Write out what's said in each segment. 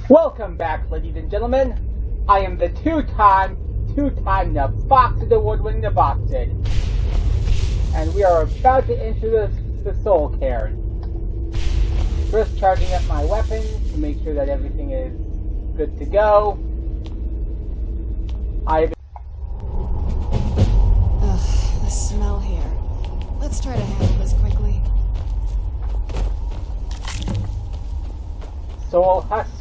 Welcome back, ladies and gentlemen. I am the two-time Boxed Award-winning Boxed. And we are about to introduce the Soul Cairn. First charging up my weapon to make sure that everything is good to go. Ugh, the smell here. Let's try to handle this quickly. Soul husks.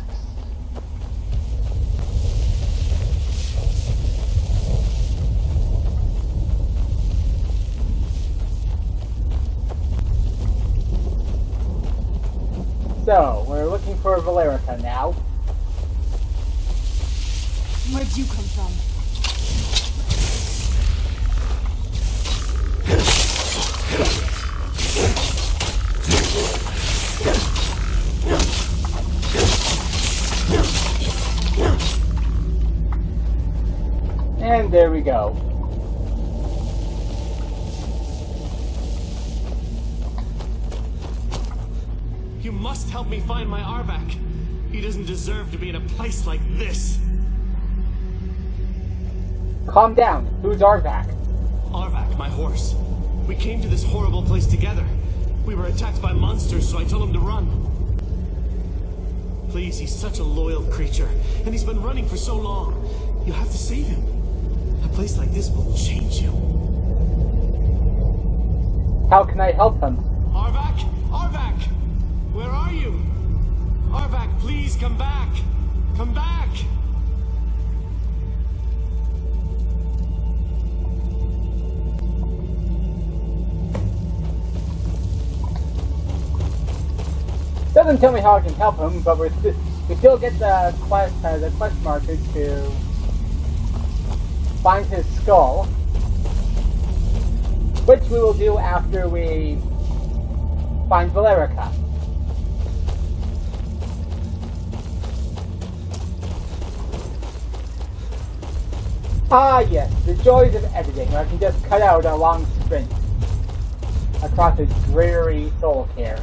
So, we're looking for Valerica now. Where'd you come from? And there we go. You must help me find my Arvak. He doesn't deserve to be in a place like this. Calm down. Who's Arvak? Arvak, my horse. We came to this horrible place together. We were attacked by monsters, so I told him to run. Please, he's such a loyal creature, and he's been running for so long. You have to save him. A place like this will change you. How can I help him? Arvak? Arvak! Where are you? Arvak, please come back! Come back! Doesn't tell me how I can help him, but we still get the quest marker to find his skull, which we will do after we find Valerica. Ah yes, the joys of editing, where I can just cut out a long sprint across a dreary Soul Cairn.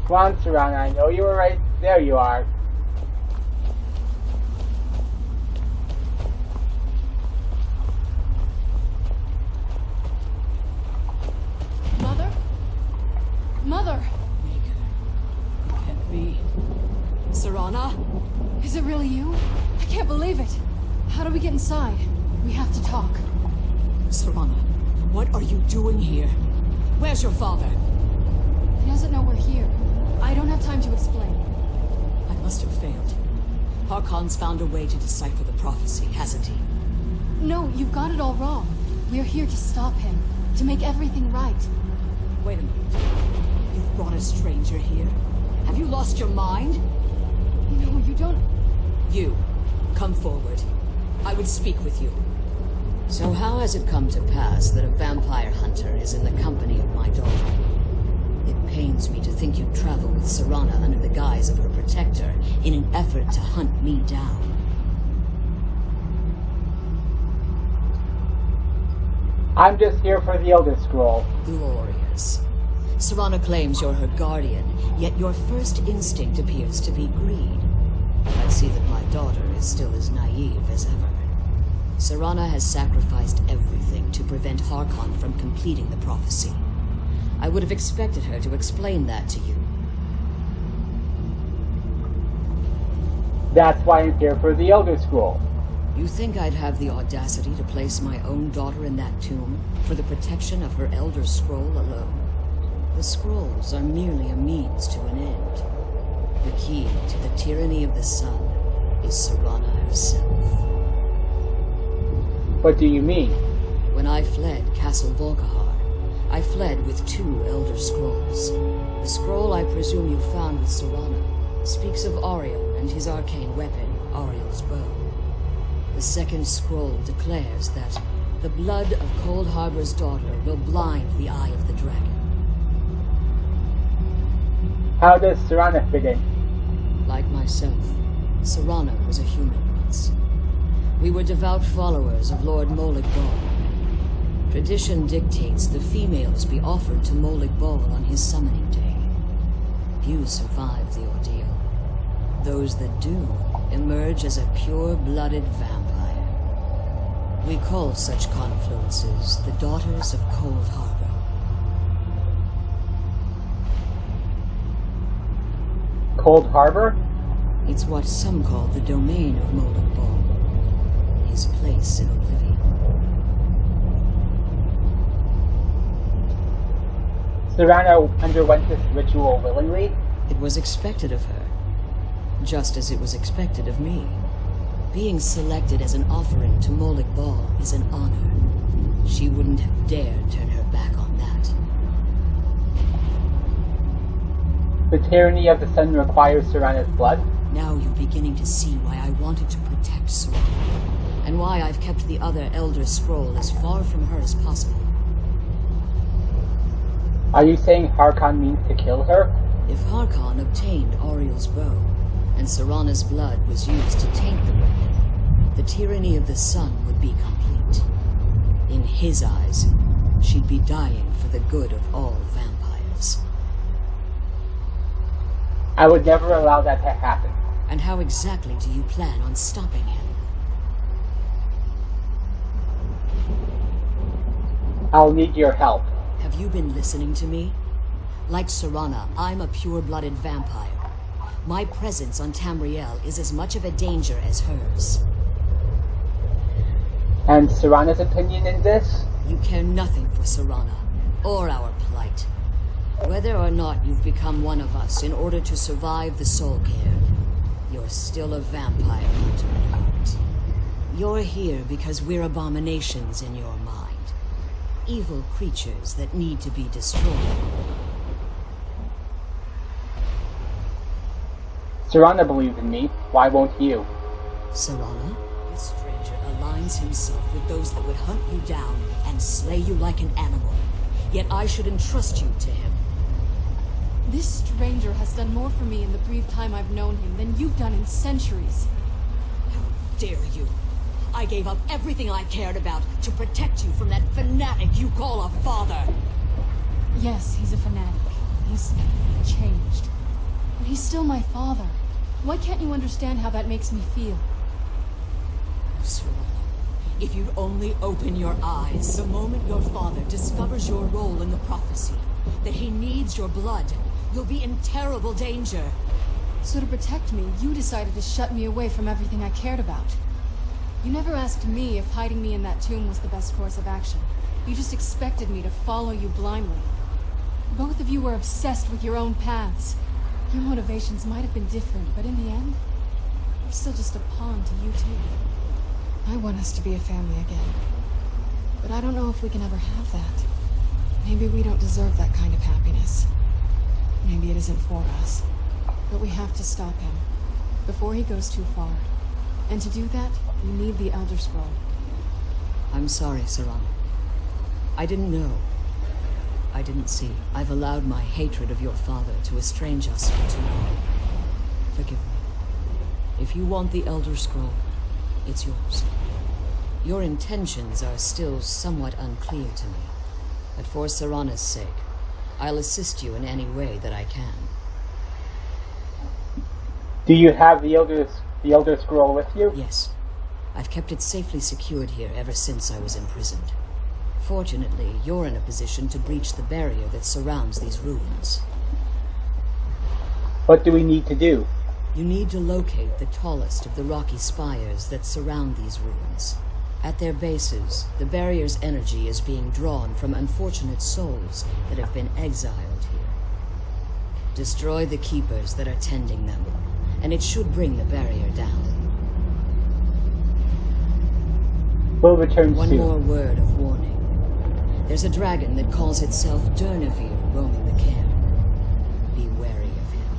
Come on, Serana, I know you were right. There you are. Mother? Mother! It can't be. Serana? Is it really you? I can't believe it. How do we get inside? We have to talk. Serana, what are you doing here? Where's your father? He doesn't know we're here. I don't have time to explain. I must have failed. Harkon's found a way to decipher the prophecy, hasn't he? No, you've got it all wrong. We're here to stop him. To make everything right. Wait a minute. You've brought a stranger here? Have you lost your mind? No, you don't... You, come forward. I would speak with you. So how has it come to pass that a vampire hunter is in the company of my daughter? It pains me to think you travel with Serana under the guise of her protector in an effort to hunt me down. I'm just here for the Elder Scroll. Glorious. Serana claims you're her guardian, yet your first instinct appears to be greed. I see that my daughter is still as naive as ever. Serana has sacrificed everything to prevent Harkon from completing the prophecy. I would have expected her to explain that to you. That's why I'm here for the Elder Scroll. You think I'd have the audacity to place my own daughter in that tomb for the protection of her Elder Scroll alone? The scrolls are merely a means to an end. The key to the tyranny of the sun is Serana herself. What do you mean? When I fled Castle Volkihar, I fled with 2 Elder Scrolls. The scroll I presume you found with Serana speaks of Ariel and his arcane weapon, Ariel's bow. The second scroll declares that the blood of Cold Harbor's daughter will blind the eye of the dragon. How does Serana fit in? Like myself, Serana was a human once. We were devout followers of Lord Molag Bal. Tradition dictates the females be offered to Molig Bal on his summoning day. Few survive the ordeal. Those that do emerge as a pure-blooded vampire. We call such confluences the Daughters of Cold Harbor. Cold Harbor? It's what some call the domain of Molig Bal. His place in oblivion. Serana underwent this ritual willingly? It was expected of her, just as it was expected of me. Being selected as an offering to Molig Bal is an honor. She wouldn't have dared turn her back on that. The tyranny of the sun requires Serana's blood? Now you're beginning to see why I wanted to protect Serana, and why I've kept the other Elder Scroll as far from her as possible. Are you saying Harkon means to kill her? If Harkon obtained Auriel's bow, and Serana's blood was used to taint the weapon, the tyranny of the sun would be complete. In his eyes, she'd be dying for the good of all vampires. I would never allow that to happen. And how exactly do you plan on stopping him? I'll need your help. Have you been listening to me? Like Serana, I'm a pure-blooded vampire. My presence on Tamriel is as much of a danger as hers. And Serana's opinion in this? You care nothing for Serana, or our plight. Whether or not you've become one of us in order to survive the Soul Cairn, you're still a vampire hunter at heart. You're here because we're abominations in your mind. Evil creatures that need to be destroyed. Serana believes in me. Why won't you? Serana? This stranger aligns himself with those that would hunt you down and slay you like an animal. Yet I should entrust you to him. This stranger has done more for me in the brief time I've known him than you've done in centuries. How dare you! I gave up everything I cared about to protect you from that fanatic you call a father! Yes, he's a fanatic. He's changed. But he's still my father. Why can't you understand how that makes me feel? Serana, if you'd only open your eyes the moment your father discovers your role in the prophecy, that he needs your blood, you'll be in terrible danger. So to protect me, you decided to shut me away from everything I cared about. You never asked me if hiding me in that tomb was the best course of action. You just expected me to follow you blindly. Both of you were obsessed with your own paths. Your motivations might have been different, but in the end, you're still just a pawn to you too. I want us to be a family again. But I don't know if we can ever have that. Maybe we don't deserve that kind of happiness. Maybe it isn't for us. But we have to stop him, before he goes too far. And to do that, we need the Elder Scroll. I'm sorry, Serana. I didn't know. I didn't see. I've allowed my hatred of your father to estrange us for too long. Forgive me. If you want the Elder Scroll, it's yours. Your intentions are still somewhat unclear to me. But for Serana's sake, I'll assist you in any way that I can. Do you have the Elder Scroll with you? Yes. I've kept it safely secured here ever since I was imprisoned. Fortunately, you're in a position to breach the barrier that surrounds these ruins. What do we need to do? You need to locate the tallest of the rocky spires that surround these ruins. At their bases, the barrier's energy is being drawn from unfortunate souls that have been exiled here. Destroy the keepers that are tending them, and it should bring the barrier down. We'll return One soon. more word of warning. There's a dragon that calls itself Durnavir roaming the cairn. Be wary of him.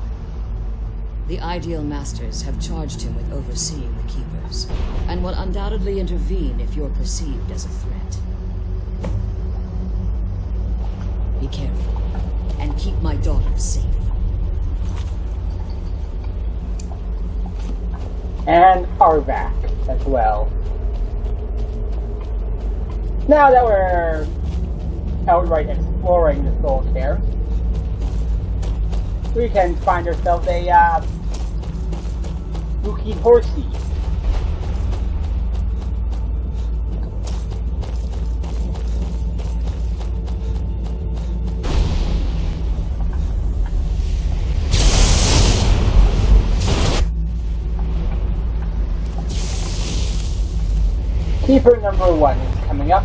The Ideal Masters have charged him with overseeing the Keepers, and will undoubtedly intervene if you're perceived as a threat. Be careful, and keep my daughter safe. And Arvak as well. Now that we're outright exploring the Soul Cairn, we can find ourselves a spooky horsey. Keeper number 1 is coming up.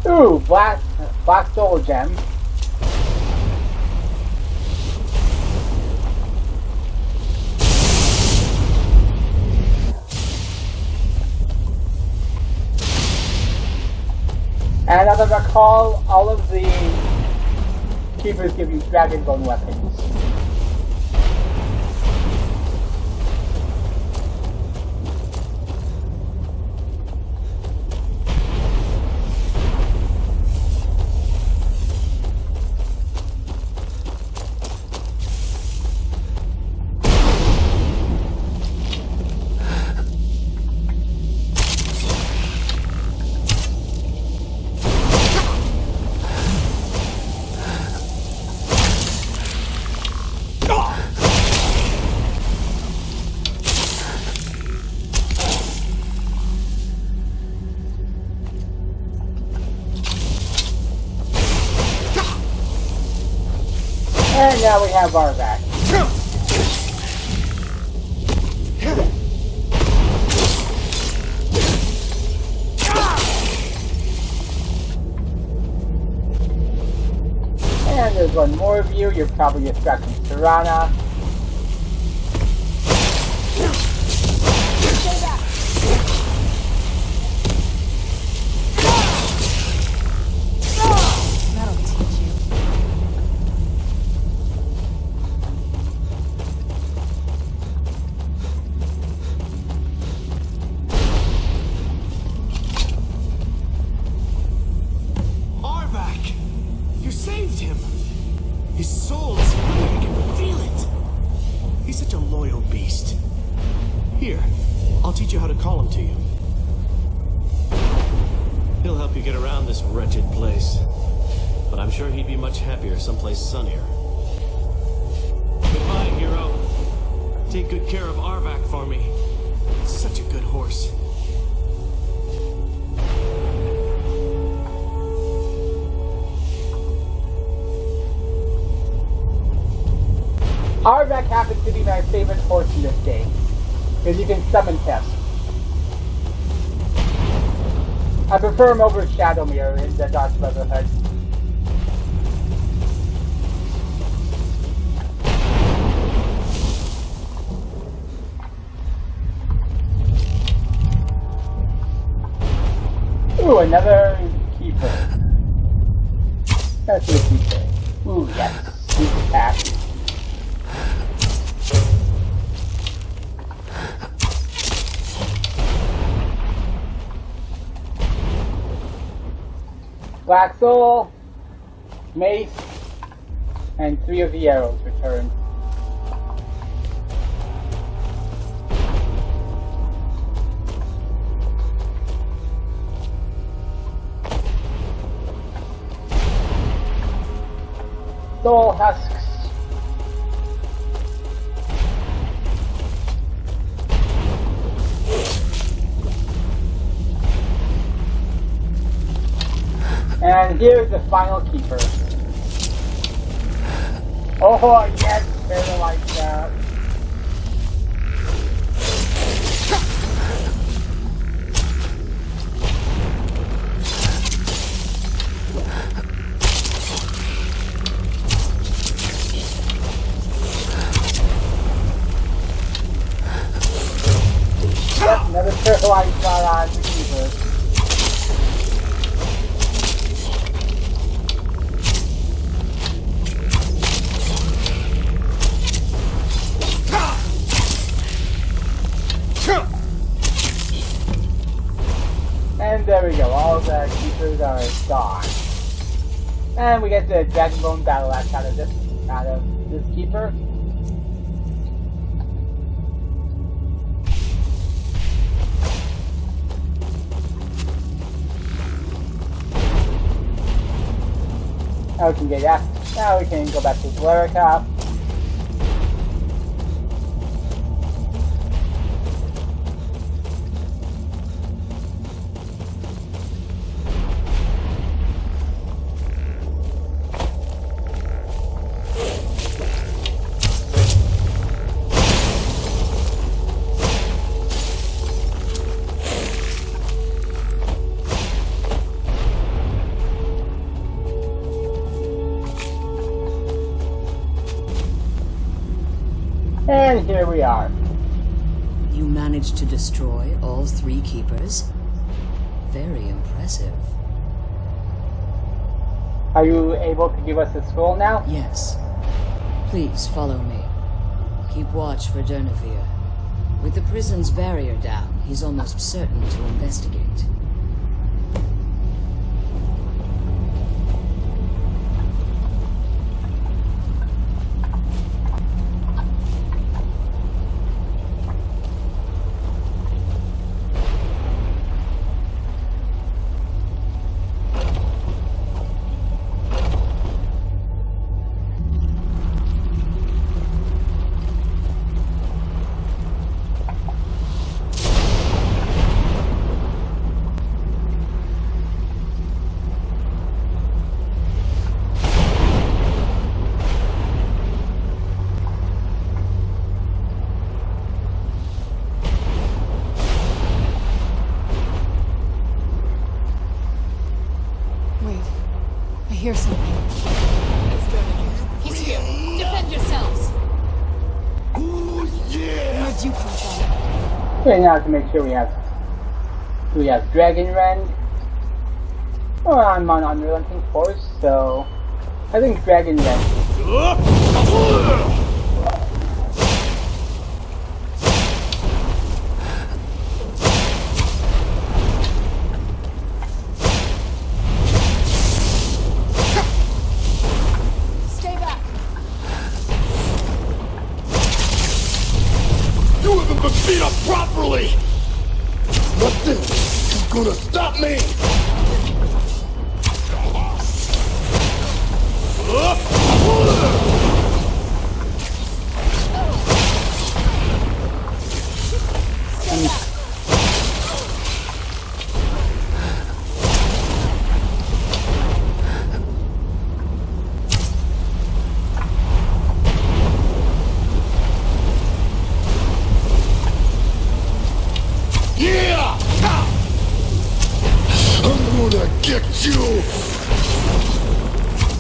Ooh, black soul gem. And as I recall, all of the keepers give you Dragonborn weapons. And now we have our back. And there's one more of you. You're probably distracting Serana. His soul is free, I can feel it. He's such a loyal beast. Here, I'll teach you how to call him to you. He'll help you get around this wretched place. But I'm sure he'd be much happier someplace sunnier. Goodbye, hero. Take good care of Arvak for me. Such a good horse. Arvak happens to be my favorite horse in this game, because you can summon him. I prefer him over Shadowmere in the Dark Brotherhood. Ooh, another keeper. That's a keeper. Ooh, yes. Sneak attack. Black Soul, Mace, and 3 of the arrows returned. Soul Husks. And here's the final keeper. Oh yes, better like that. shot on the keeper. And there we go, all the keepers are gone. And we get the Dragonborn battle axe out of this keeper. Now we can get that. Now we can go back to Valerica. And here we are. You managed to destroy all 3 keepers? Very impressive. Are you able to give us the scroll now? Yes. Please follow me. Keep watch for Durnevere. With the prison's barrier down, he's almost certain to investigate. Hear something. He's here! Defend yourselves! Ooh, yeah! Where'd you come from? Okay, now to make sure we have Dragon Rend. Oh, I'm on unrelenting force, so I think Dragon Rend. You haven't been beat up properly! Nothing is gonna stop me! Get you!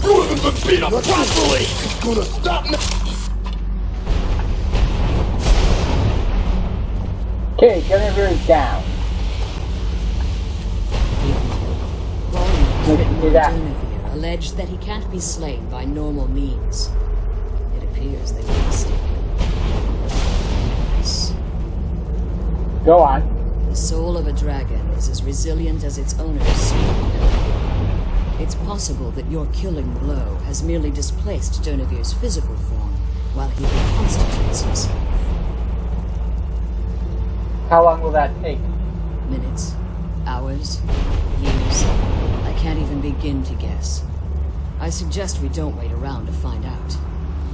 You haven't been beat up properly! It's gonna stop me! Okay, Jennifer is down. Volumes written do on that. Durnevere alleged that he can't be slain by normal means. It appears they were mistaken. Yes. Go on. The soul of a dragon is as resilient as its owner's soul. It's possible that your killing blow has merely displaced Durnevere's physical form while he reconstitutes himself. How long will that take? Minutes, hours, years. I can't even begin to guess. I suggest we don't wait around to find out.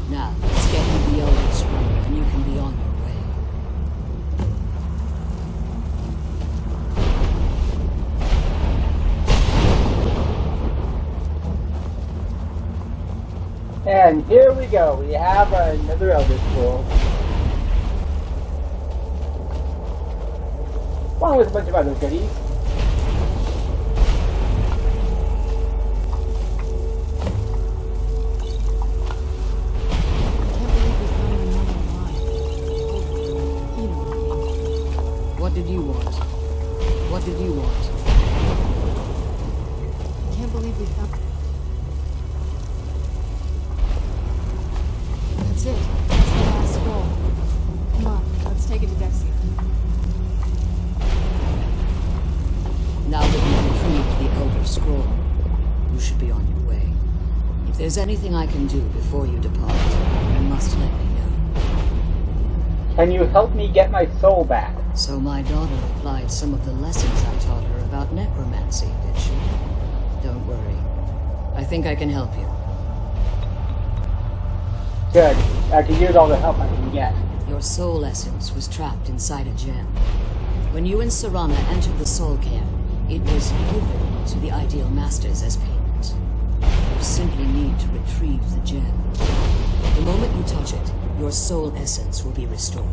Now, let's get you the Elder Scroll and you can be on your way. And here we go. We have another Elder Scroll. Along with a bunch of other goodies. What did you want? What did you want? I can't believe we found... That's it. That's the last scroll. Come on, let's take it to Dexia. Now that you've retrieved the Elder Scroll, you should be on your way. If there's anything I can do before you depart, you must let me know. Can you help me get my soul back? So my daughter applied some of the lessons I taught her about necromancy, did she? Don't worry. I think I can help you. Good. I can use all the help I can get. Your soul essence was trapped inside a gem. When you and Serana entered the Soul Cairn, it was given to the Ideal Masters as payment. You simply need to retrieve the gem. The moment you touch it, your soul essence will be restored.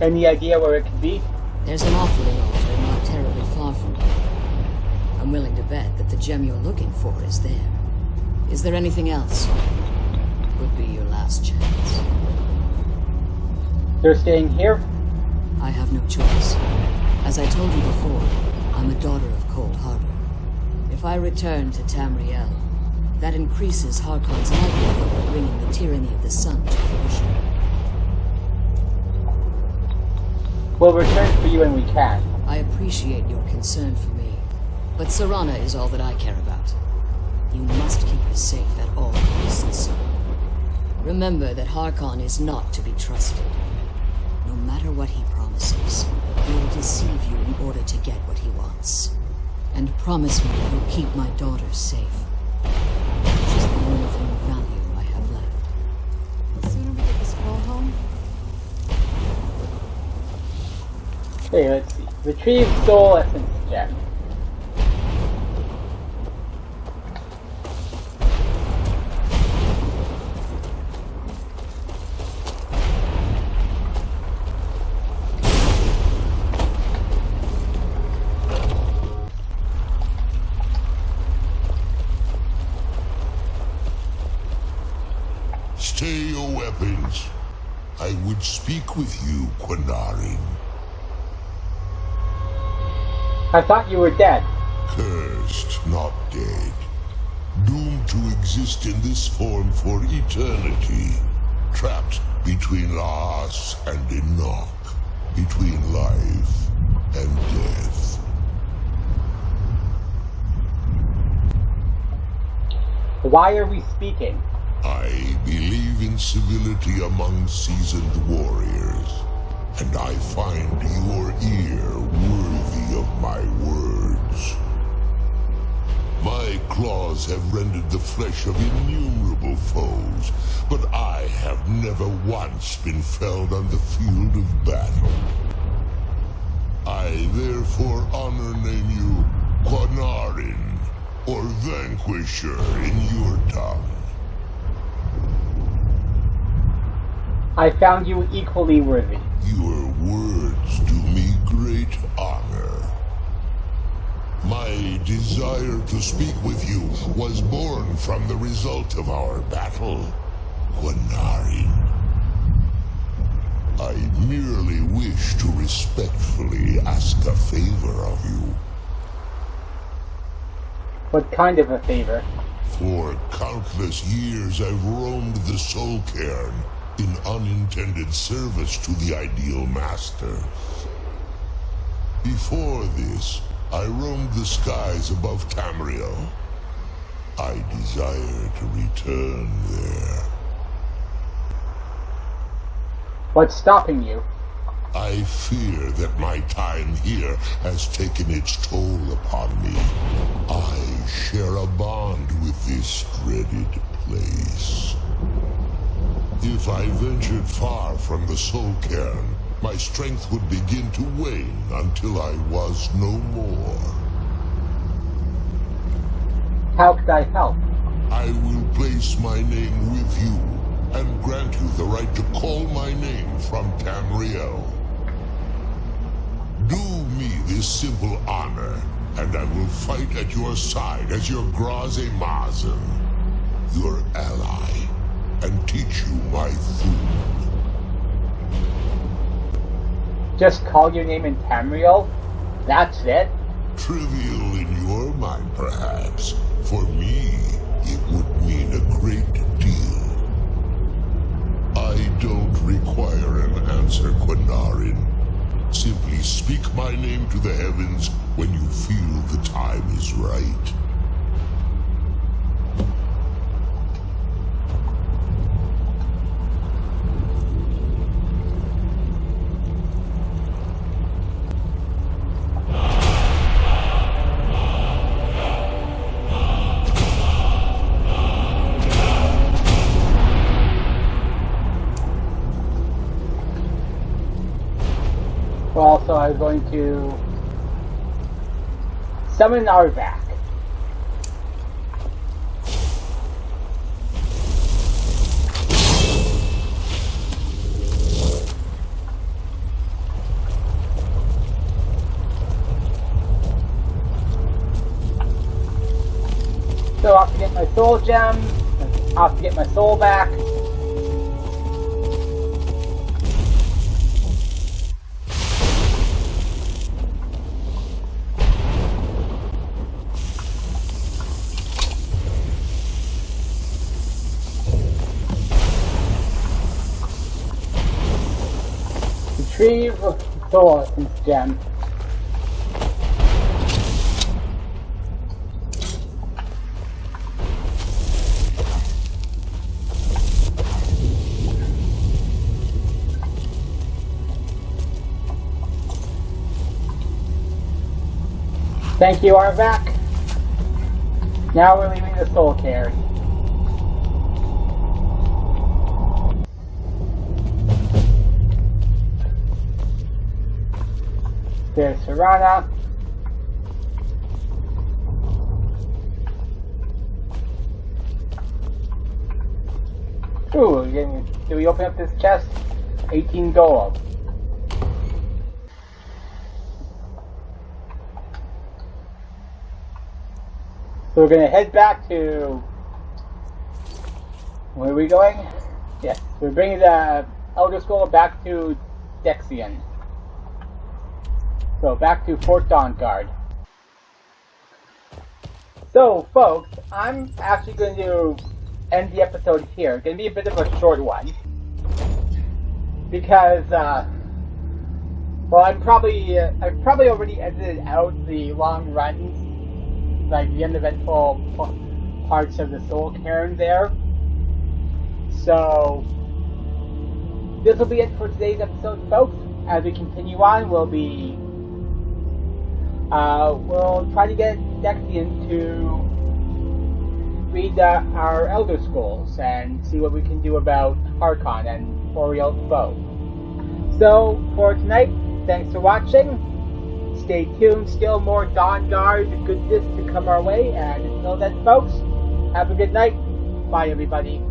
Any idea where it could be? There's an offering altar not terribly far from here. I'm willing to bet that the gem you're looking for is there. Is there anything else? Would be your last chance. You're staying here? I have no choice. As I told you before, I'm a daughter of Cold Harbor. If I return to Tamriel, that increases Harkon's likelihood of bringing the tyranny of the sun to fruition. We'll return for you when we can. I appreciate your concern for me, but Serana is all that I care about. You must keep her safe at all costs. Remember that Harkon is not to be trusted. No matter what he promises, he will deceive you in order to get what he wants. And promise me you'll keep my daughter safe. She's the only thing of value I have left. The sooner we get the scroll home... Hey, let's see. Retrieve soul essence gem. Stay your weapons. I would speak with you, Quinarin. I thought you were dead. Cursed, not dead. Doomed to exist in this form for eternity. Trapped between Laas and Enoch. Between life and death. Why are we speaking? I believe in civility among seasoned warriors, and I find your ear worthy of my words. My claws have rendered the flesh of innumerable foes, but I have never once been felled on the field of battle. I therefore name you Quinarin, or Vanquisher in your tongue. I found you equally worthy. Your words do me great honor. My desire to speak with you was born from the result of our battle, Quinarin. I merely wish to respectfully ask a favor of you. What kind of a favor? For countless years I've roamed the Soul Cairn in unintended service to the Ideal Masters. Before this, I roamed the skies above Tamriel. I desire to return there. What's stopping you? I fear that my time here has taken its toll upon me. I share a bond with this dreaded place. If I ventured far from the Soul Cairn, my strength would begin to wane until I was no more. How could I help? I will place my name with you and grant you the right to call my name from Tamriel. Do me this simple honor, and I will fight at your side as your Graze Mazen, your ally, and teach you my food. Just call your name in Tamriel? That's it? Trivial in your mind, perhaps. For me, it would mean a great deal. I don't require an answer, Quinarin. Simply speak my name to the heavens when you feel the time is right. Also, I was going to summon Arvac. So I'll have to get my soul gem, I'll have to get my soul back. Retrieve soul essence gem. Thank you, Arvac. Now we're leaving the Soul Cairn. There's Serana. Ooh, do we open up this chest? 18 gold. So we're gonna head back to... Where are we going? Yes, we're bringing the Elder Scroll back to Dexion. So back to Fort Dawnguard. So folks, I'm actually going to end the episode here. It's going to be a bit of a short one. Because, well, I've probably already edited out the long runs, like the uneventful parts of the Soul Cairn there. So, this will be it for today's episode, folks. As we continue on, we'll try to get Dexion to read our Elder Scrolls and see what we can do about Harkon and Oriel's bow. So, for tonight, thanks for watching. Stay tuned, still more Dawnguard goodness to come our way, and until then, folks, have a good night. Bye, everybody.